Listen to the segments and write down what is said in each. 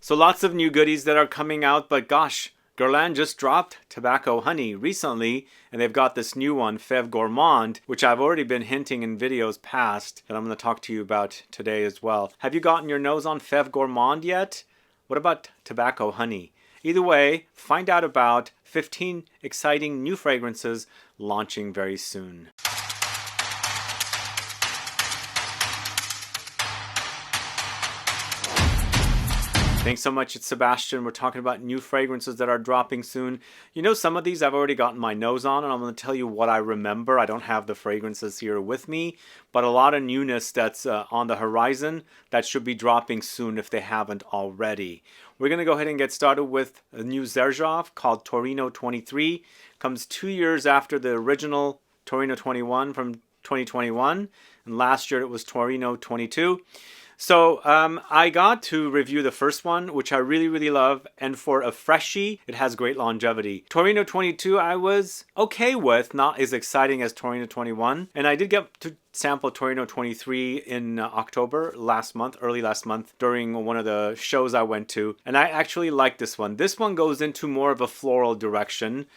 So lots of new goodies that are coming out, but gosh, Guerlain just dropped Tobacco Honey recently, and they've got this new one, Fève Gourmande, which I've already been hinting in videos past that I'm going to talk to you about today as well. Have you gotten your nose on Fève Gourmande yet? What about Tobacco Honey? Either way, find out about 15 exciting new fragrances launching very soon. Thanks so much, it's Sebastian. We're talking about new fragrances that are dropping soon. You know, some of these I've already gotten my nose on, and I'm going to tell you what I remember. I don't have the fragrances here with me, but a lot of newness that's on the horizon that should be dropping soon if they haven't already. We're going to go ahead and get started with a new Xerjoff called Torino 23. Comes 2 years after the original Torino 21 from 2021, and last year it was Torino 22. So I got to review the first one, which I really love, and for a freshie, it has great longevity. Torino 22 I was okay with, not as exciting as Torino 21, and I did get to sample Torino 23 in October last month, early last month, during one of the shows I went to, and I actually like this one. This one goes into more of a floral direction.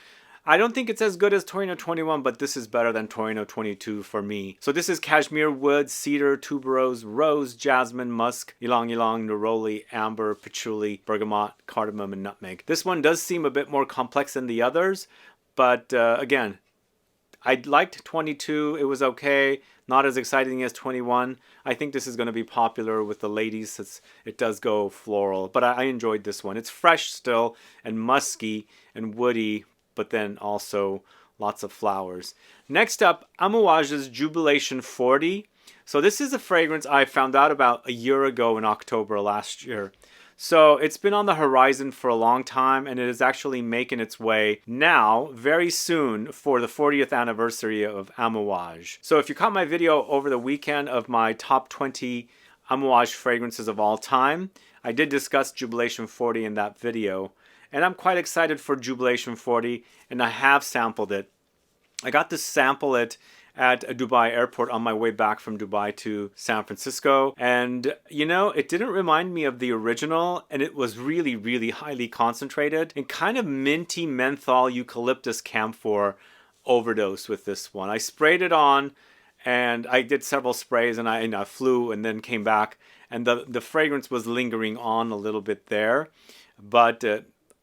I don't think it's as good as Torino 21, but this is better than Torino 22 for me. So this is Cashmere wood, cedar, tuberose, rose, jasmine, musk, ylang-ylang, neroli, amber, patchouli, bergamot, cardamom, and nutmeg. This one does seem a bit more complex than the others, but again, I liked 22. It was okay. Not as exciting as 21. I think this is going to be popular with the ladies since it does go floral, but I enjoyed this one. It's fresh still and musky and woody, but then also lots of flowers. Next up, Amouage's Jubilation 40. So this is a fragrance I found out about a year ago in October last year. So it's been on the horizon for a long time, and it is actually making its way now very soon for the 40th anniversary of Amouage. So if you caught my video over the weekend of my top 20 Amouage fragrances of all time, I did discuss Jubilation 40 in that video. And I'm quite excited for Jubilation 40, and I have sampled it. I got to sample it at a Dubai airport on my way back from Dubai to San Francisco. And, you know, it didn't remind me of the original, and it was really highly concentrated and kind of minty menthol eucalyptus camphor overdose with this one. I sprayed it on, and I did several sprays, and I flew and then came back, and the fragrance was lingering on a little bit there. But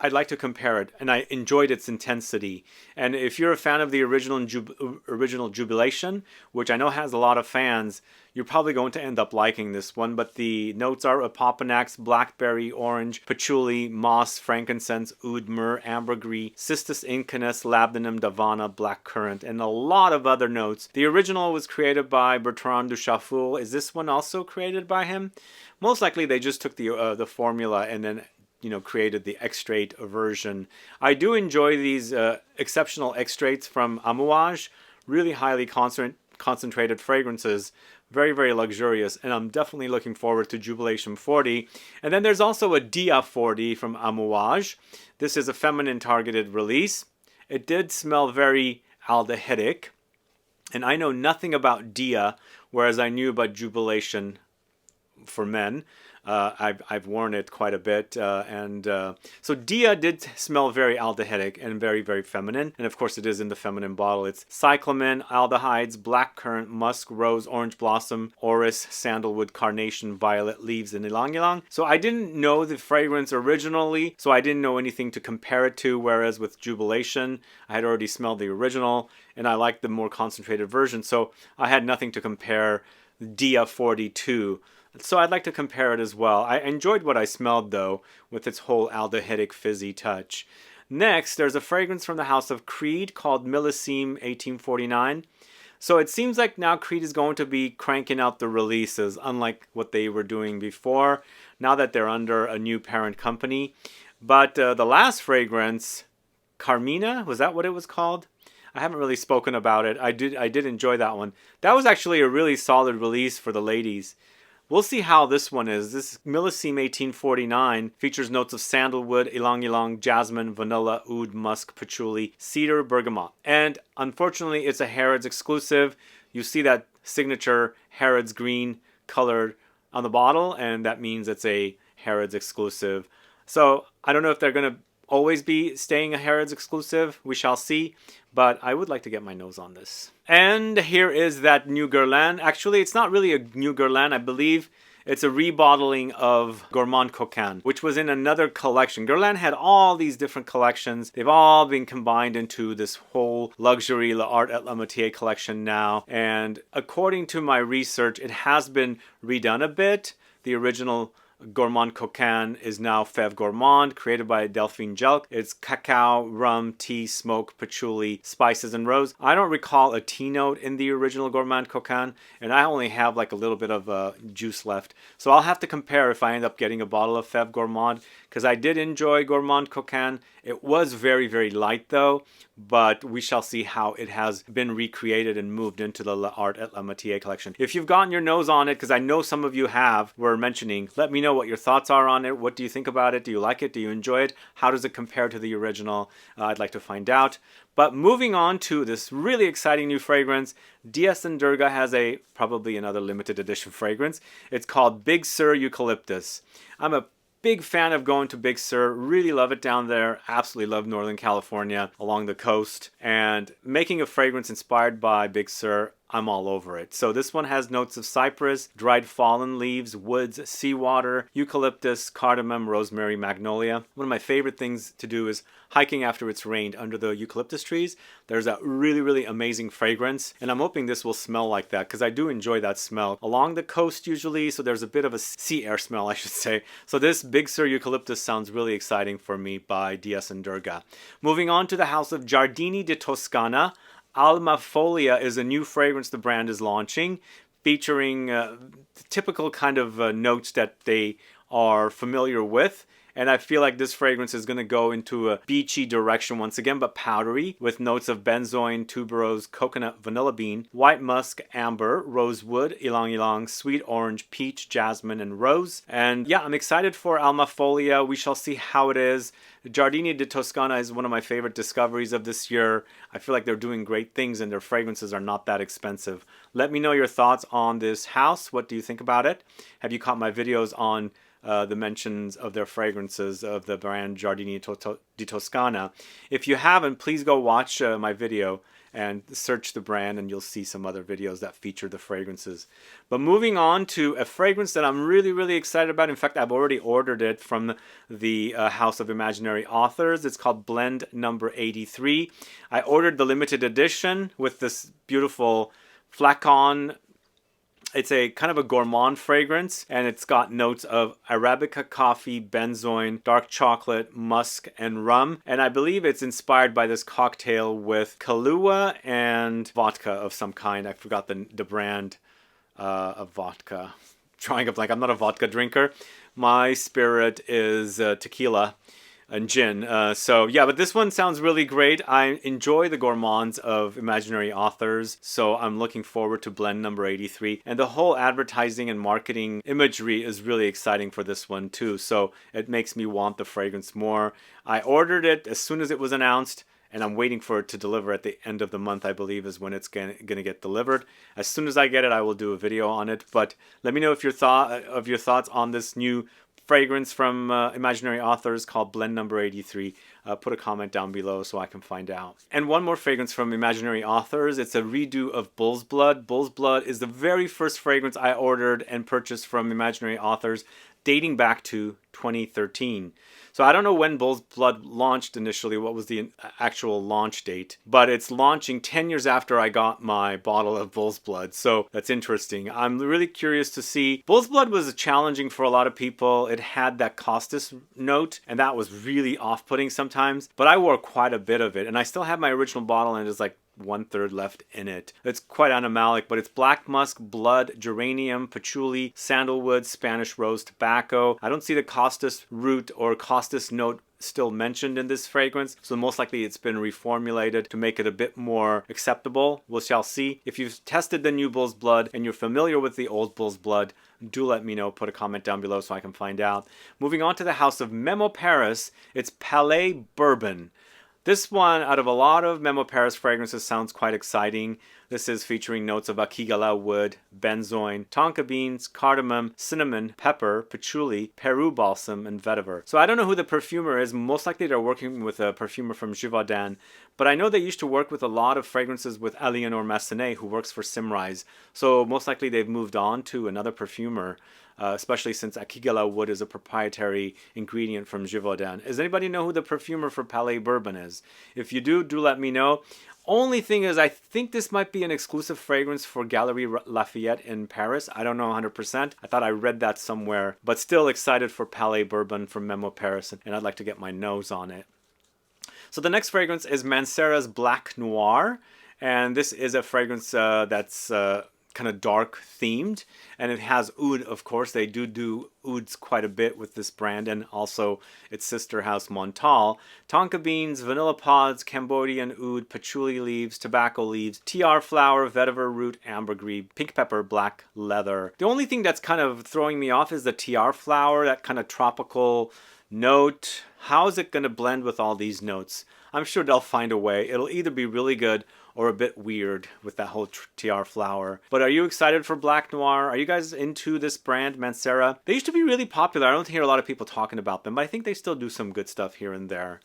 I'd like to compare it, and I enjoyed its intensity. And if you're a fan of the original Jubilation, which I know has a lot of fans, you're probably going to end up liking this one. But the notes are Opoponax, Blackberry, Orange, Patchouli, Moss, Frankincense, Oud, Myrrh, Ambergris, Cistus, Incanus, Labdanum, Davana, Black Currant, and a lot of other notes. The original was created by Bertrand Duchaffoul. Is this one also created by him? Most likely they just took the formula and then created the extrait version. I do enjoy these exceptional extraits from Amouage, really highly concentrated fragrances, very luxurious, and I'm definitely looking forward to Jubilation 40. And then there's also a Dia 40 from Amouage. This is a feminine targeted release. It did smell very aldehydic, and I know nothing about Dia, whereas I knew about Jubilation for men. I've worn it quite a bit, so Dia did smell very aldehydic and very feminine, and of course it is in the feminine bottle. It's Cyclamen, Aldehydes, Black Currant, Musk, Rose, Orange Blossom, Orris, Sandalwood, Carnation, Violet Leaves, and Ylang-Ylang. So I didn't know the fragrance originally, so I didn't know anything to compare it to, whereas with Jubilation, I had already smelled the original, and I liked the more concentrated version, so I had nothing to compare Dia 42. So I'd like to compare it as well. I enjoyed what I smelled though, with its whole aldehydic fizzy touch. Next, there's a fragrance from the house of Creed called MILLESIME 1849. So it seems like now Creed is going to be cranking out the releases, unlike what they were doing before, now that they're under a new parent company. But the last fragrance, Carmina, was that what it was called? I haven't really spoken about it. I did enjoy that one. That was actually a really solid release for the ladies. We'll see how this one is. This MILLESIME 1849 features notes of sandalwood, ylang-ylang, jasmine, vanilla, oud, musk, patchouli, cedar, bergamot. And unfortunately, it's a Harrods exclusive. You see that signature Harrods green colored on the bottle, and that means it's a Harrods exclusive. So I don't know if they're going to always be staying a Harrods exclusive. We shall see. But I would like to get my nose on this. And here is that new Guerlain. Actually, it's not really a new Guerlain. I believe it's a rebottling of Gourmand Coquin, which was in another collection. Guerlain had all these different collections. They've all been combined into this whole luxury L'Art et l'Amitié collection now. And according to my research, it has been redone a bit. The original Gourmand Coquin is now Fève Gourmand, created by Delphine Jelk. It's cacao, rum, tea, smoke, patchouli, spices, and rose. I don't recall a tea note in the original Gourmand Coquin, and I only have like a little bit of juice left. So I'll have to compare if I end up getting a bottle of Fève Gourmand, because I did enjoy Gourmand Coquin. It was very, very light though, but we shall see how it has been recreated and moved into the L'Art et l'Amitié collection. If you've gotten your nose on it, because I know some of you have, were mentioning, let me know what your thoughts are on it. What do you think about it? Do you like it? Do you enjoy it? How does it compare to the original? I'd like to find out. But moving on to this really exciting new fragrance, DS & Durga has probably another limited edition fragrance. It's called Big Sur Eucalyptus. I'm a big fan of going to Big Sur. Really love it down there. Absolutely love Northern California along the coast. And making a fragrance inspired by Big Sur, I'm all over it. So this one has notes of cypress, dried fallen leaves, woods, seawater, eucalyptus, cardamom, rosemary, magnolia. One of my favorite things to do is hiking after it's rained under the eucalyptus trees. There's a really, really amazing fragrance. And I'm hoping this will smell like that because I do enjoy that smell. Along the coast usually, so there's a bit of a sea air smell, I should say. So this Big Sur Eucalyptus sounds really exciting for me by DS & Durga. Moving on to the house of Giardini di Toscana. Alma Folia is a new fragrance the brand is launching, featuring the typical kind of notes that they are familiar with. And I feel like this fragrance is going to go into a beachy direction once again, but powdery, with notes of benzoin, tuberose, coconut, vanilla bean, white musk, amber, rosewood, ylang-ylang, sweet orange, peach, jasmine, and rose. And yeah, I'm excited for Alma Folia. We shall see how it is. Giardini di Toscana is one of my favorite discoveries of this year. I feel like they're doing great things and their fragrances are not that expensive. Let me know your thoughts on this house. What do you think about it? Have you caught my videos on the mentions of their fragrances of the brand Giardini di Toscana? If you haven't, please go watch my video and search the brand and you'll see some other videos that feature the fragrances. But moving on to a fragrance that I'm really, really excited about. In fact, I've already ordered it from the House of Imaginary Authors. It's called Blend Number 83. I ordered the limited edition with this beautiful flacon. It's a kind of a gourmand fragrance, and it's got notes of Arabica coffee, benzoin, dark chocolate, musk, and rum. And I believe it's inspired by this cocktail with Kahlua and vodka of some kind. I forgot the brand of vodka. Drawing a blank. I'm not a vodka drinker. My spirit is tequila and gin. So yeah, but this one sounds really great. I enjoy the gourmands of Imaginary Authors, so I'm looking forward to Blend Number 83. And the whole advertising and marketing imagery is really exciting for this one too, so it makes me want the fragrance more. I ordered it as soon as it was announced, and I'm waiting for it to deliver at the end of the month, I believe, is when it's going to get delivered. As soon as I get it, I will do a video on it. But let me know if your thoughts on this new fragrance from Imaginary Authors called Blend Number 83. Put a comment down below so I can find out. And one more fragrance from Imaginary Authors. It's a redo of Bull's Blood. Bull's Blood is the very first fragrance I ordered and purchased from Imaginary Authors, dating back to 2013. So I don't know when Bull's Blood launched initially, what was the actual launch date, but it's launching 10 years after I got my bottle of Bull's Blood, so that's interesting. I'm really curious to see. Bull's Blood was challenging for a lot of people. It had that caustic note, and that was really off-putting sometimes, but I wore quite a bit of it, and I still have my original bottle, and it's like 1/3 left in it. It's quite animalic, but it's black musk, blood, geranium, patchouli, sandalwood, Spanish rose, tobacco. I don't see the costus root or costus note still mentioned in this fragrance, so most likely it's been reformulated to make it a bit more acceptable. We shall see. If you've tested the new Bull's Blood and you're familiar with the old Bull's Blood, do let me know. Put a comment down below so I can find out. Moving on to the house of Memo Paris, it's Palais Bourbon. This one, out of a lot of Memo Paris fragrances, sounds quite exciting. This is featuring notes of akigala wood, benzoin, tonka beans, cardamom, cinnamon, pepper, patchouli, Peru balsam, and vetiver. So I don't know who the perfumer is. Most likely they're working with a perfumer from Givaudan. But I know they used to work with a lot of fragrances with Eleanor Massenet, who works for Simrise. So most likely they've moved on to another perfumer. Especially since akigala wood is a proprietary ingredient from Givaudan. Does anybody know who the perfumer for Palais Bourbon is? If you do, let me know. Only thing is, I think this might be an exclusive fragrance for Galeries Lafayette in Paris. I don't know 100%. I thought I read that somewhere. But still excited for Palais Bourbon from Memo Paris, and I'd like to get my nose on it. So the next fragrance is Mancera's Black Noir. And this is a fragrance that's kind of dark themed, and it has oud. Of course, they do ouds quite a bit with this brand, and also its sister house Montal. Tonka beans, vanilla pods, Cambodian oud, patchouli leaves, tobacco leaves, tiar flower, vetiver root, ambergris, pink pepper, black leather. The only thing that's kind of throwing me off is the tiar flower, that kind of tropical note. How is it going to blend with all these notes? I'm sure they'll find a way. It'll either be really good or a bit weird with that whole tiar flower. But are you excited for Black Noir? Are you guys into this brand, Mancera? They used to be really popular. I don't hear a lot of people talking about them, but I think they still do some good stuff here and there.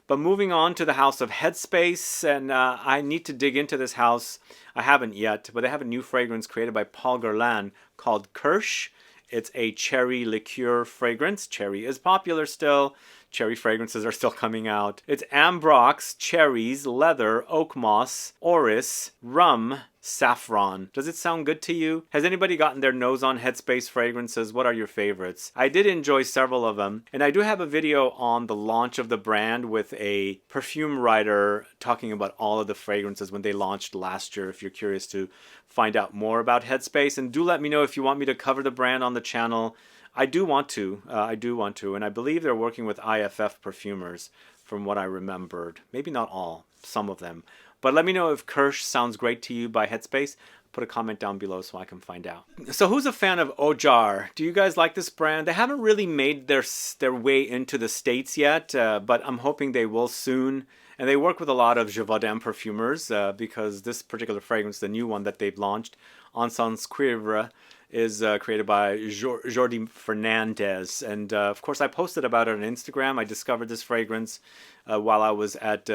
But moving on to the house of Headspace, and I need to dig into this house. I haven't yet, but they have a new fragrance created by Paul Guerlain called Kirsch. It's a cherry liqueur fragrance. Cherry is popular still. Cherry fragrances are still coming out. It's ambrox, cherries, leather, oak moss, orris, rum, saffron. Does it sound good to you? Has anybody gotten their nose on Headspace fragrances? What are your favorites? I did enjoy several of them, and I do have a video on the launch of the brand with a perfume writer talking about all of the fragrances when they launched last year, if you're curious to find out more about Headspace. And do let me know if you want me to cover the brand on the channel. I do want to, and I believe they're working with IFF perfumers from what I remembered. Maybe not all, some of them. But let me know if Kirsch sounds great to you by Headspace. Put a comment down below so I can find out. So who's a fan of Ojar? Do you guys like this brand? They haven't really made their way into the States yet, but I'm hoping they will soon. And they work with a lot of Givaudan perfumers because this particular fragrance, the new one that they've launched, Encens Cuivre, is created by Jordi Fernandez. And of course, I posted about it on Instagram. I discovered this fragrance while I was at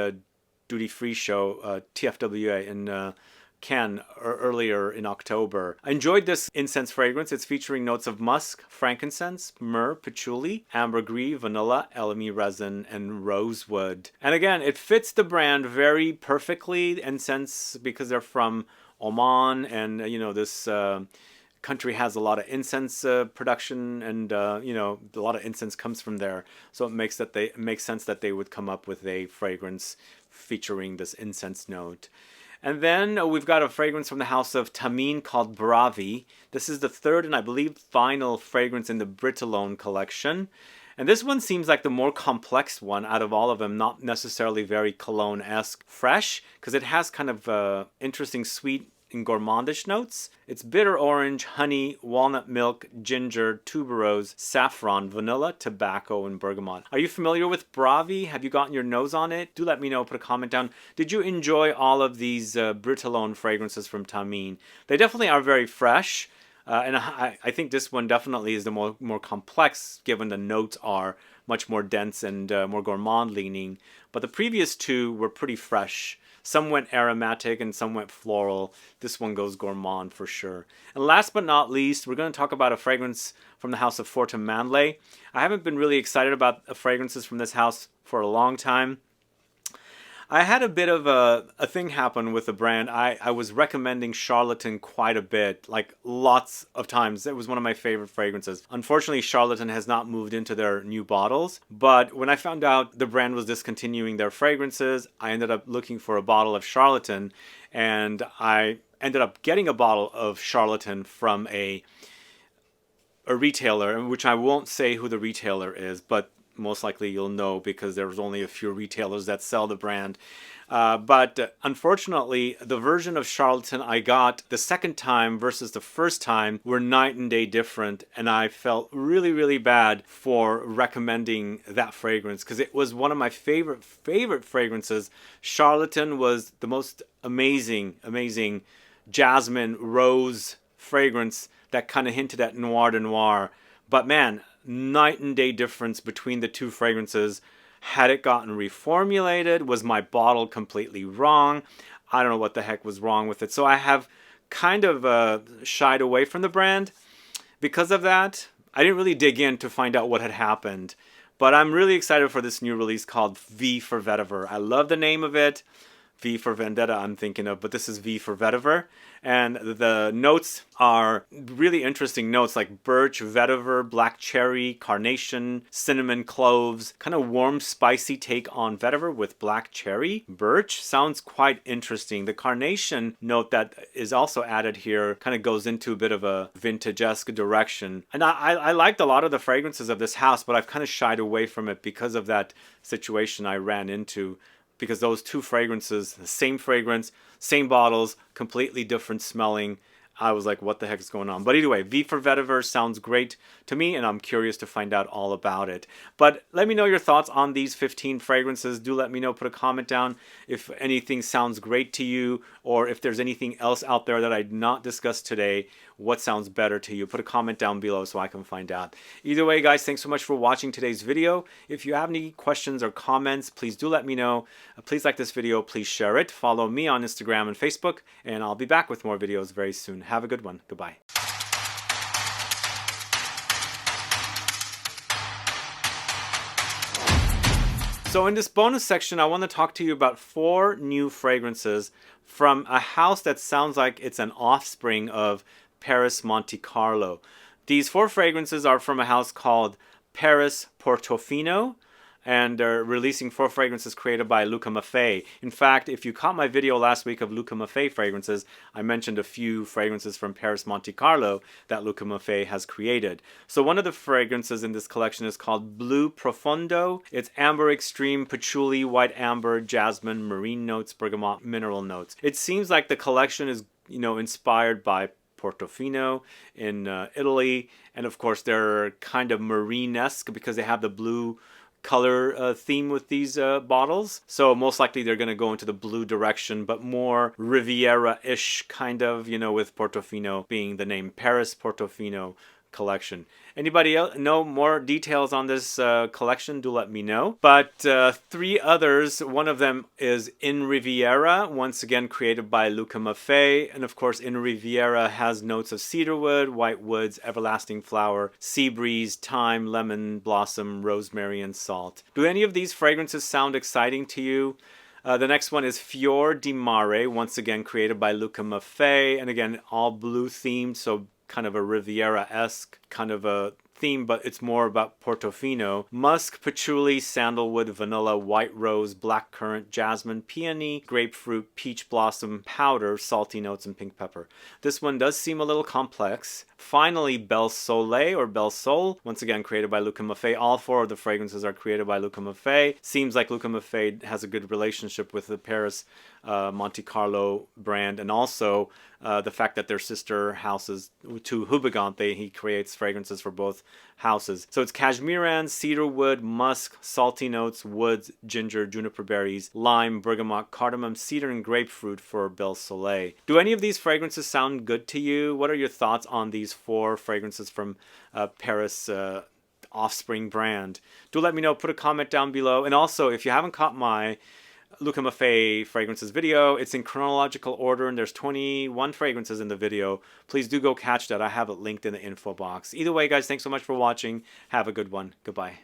Duty Free Show, TFWA in Cannes earlier in October. I enjoyed this incense fragrance. It's featuring notes of musk, frankincense, myrrh, patchouli, ambergris, vanilla, elemi resin, and rosewood. And again, it fits the brand very perfectly. Incense, because they're from Oman, and this country has a lot of incense production, and a lot of incense comes from there. So it makes sense that they would come up with a fragrance featuring this incense note. And then we've got a fragrance from the house of Tamine called Bravi. This is the third and I believe final fragrance in the Britalone collection. And this one seems like the more complex one out of all of them, not necessarily very cologne-esque fresh, because it has kind of interesting sweet and gourmandish notes. It's bitter orange, honey, walnut milk, ginger, tuberose, saffron, vanilla, tobacco, and bergamot. Are you familiar with Bravi? Have you gotten your nose on it? Do let me know. Put a comment down. Did you enjoy all of these Britalone fragrances from Tamine? They definitely are very fresh. And I think this one definitely is the more complex, given the notes are much more dense and more gourmand leaning. But the previous two were pretty fresh. Some went aromatic and some went floral. This one goes gourmand for sure. And last but not least, we're going to talk about a fragrance from the house of Fortin-Manlay. I haven't been really excited about fragrances from this house for a long time. I had a bit of a thing happen with the brand. I was recommending Charlatan quite a bit, like lots of times. It was one of my favorite fragrances. Unfortunately, Charlatan has not moved into their new bottles. But when I found out the brand was discontinuing their fragrances, I ended up looking for a bottle of Charlatan. And I ended up getting a bottle of Charlatan from a retailer, which I won't say who the retailer is, but most likely you'll know because there's only a few retailers that sell the brand. But unfortunately, the version of Charlatan I got the second time versus the first time were night and day different. And I felt really, really bad for recommending that fragrance because it was one of my favorite fragrances. Charlatan was the most amazing jasmine rose fragrance that kind of hinted at noir de noir. But man, night and day difference between the two fragrances. Had it gotten reformulated? Was my bottle completely wrong? I don't know what the heck was wrong with it. So I have kind of shied away from the brand because of that. I didn't really dig in to find out what had happened. But I'm really excited for this new release called V for Vetiver. I love the name of it. V for Vendetta I'm thinking of, but this is V for Vetiver. And the notes are really interesting notes like birch, vetiver, black cherry, carnation, cinnamon, cloves. Kind of warm, spicy take on vetiver with black cherry. Birch sounds quite interesting. The carnation note that is also added here kind of goes into a bit of a vintage-esque direction. And I liked a lot of the fragrances of this house, but I've kind of shied away from it because of that situation I ran into. Because those two fragrances, the same fragrance, same bottles, completely different smelling. I was like, what the heck is going on? But anyway, V for Vetiver sounds great to me, and I'm curious to find out all about it. But let me know your thoughts on these 15 fragrances. Do let me know. Put a comment down if anything sounds great to you, or if there's anything else out there that I did not discuss today. What sounds better to you? Put a comment down below so I can find out. Either way, guys, thanks so much for watching today's video. If you have any questions or comments, please do let me know. Please like this video. Please share it. Follow me on Instagram and Facebook, and I'll be back with more videos very soon. Have a good one. Goodbye. So in this bonus section, I want to talk to you about 4 new fragrances from a house that sounds like it's an offspring of Paris Monte Carlo. These 4 fragrances are from a house called Paris Portofino, and they're releasing 4 fragrances created by Luca Maffei. In fact, if you caught my video last week of Luca Maffei fragrances, I mentioned a few fragrances from Paris Monte Carlo that Luca Maffei has created. So one of the fragrances in this collection is called Blue Profondo. It's amber extreme, patchouli, white amber, jasmine, marine notes, bergamot, mineral notes. It seems like the collection is, inspired by Portofino in Italy, and of course they're kind of marine-esque because they have the blue color theme with these bottles. So most likely they're going to go into the blue direction, but more Riviera-ish kind of, with Portofino being the name. Paris Portofino collection. Anybody else know more details on this collection? Do let me know. But 3 others, one of them is In Riviera, once again created by Luca Maffei. And of course, In Riviera has notes of cedarwood, white woods, everlasting flower, sea breeze, thyme, lemon, blossom, rosemary, and salt. Do any of these fragrances sound exciting to you? The next one is Fior di Mare, once again created by Luca Maffei. And again, all blue themed, so kind of a Riviera-esque kind of a theme, but it's more about Portofino. Musk, patchouli, sandalwood, vanilla, white rose, black currant, jasmine, peony, grapefruit, peach blossom, powder, salty notes, and pink pepper. This one does seem a little complex. Finally, Bel Soleil or Bel Sol, once again created by Luca Maffei. All 4 of the fragrances are created by Luca Maffei. Seems like Luca Maffei has a good relationship with the Paris Monte Carlo brand, and also the fact that their sister houses to Hubigante, he creates fragrances for both houses. So it's cashmere, cedarwood, musk, salty notes, woods, ginger, juniper berries, lime, bergamot, cardamom, cedar, and grapefruit for Bel Soleil. Do any of these fragrances sound good to you? What are your thoughts on these 4 fragrances from Paris offspring brand? Do let me know. Put a comment down below. And also, if you haven't caught my Luca Maffei fragrances video, it's in chronological order, and there's 21 fragrances in the video. Please do go catch that. I have it linked in the info box. Either way, guys, thanks so much for watching. Have a good one. Goodbye.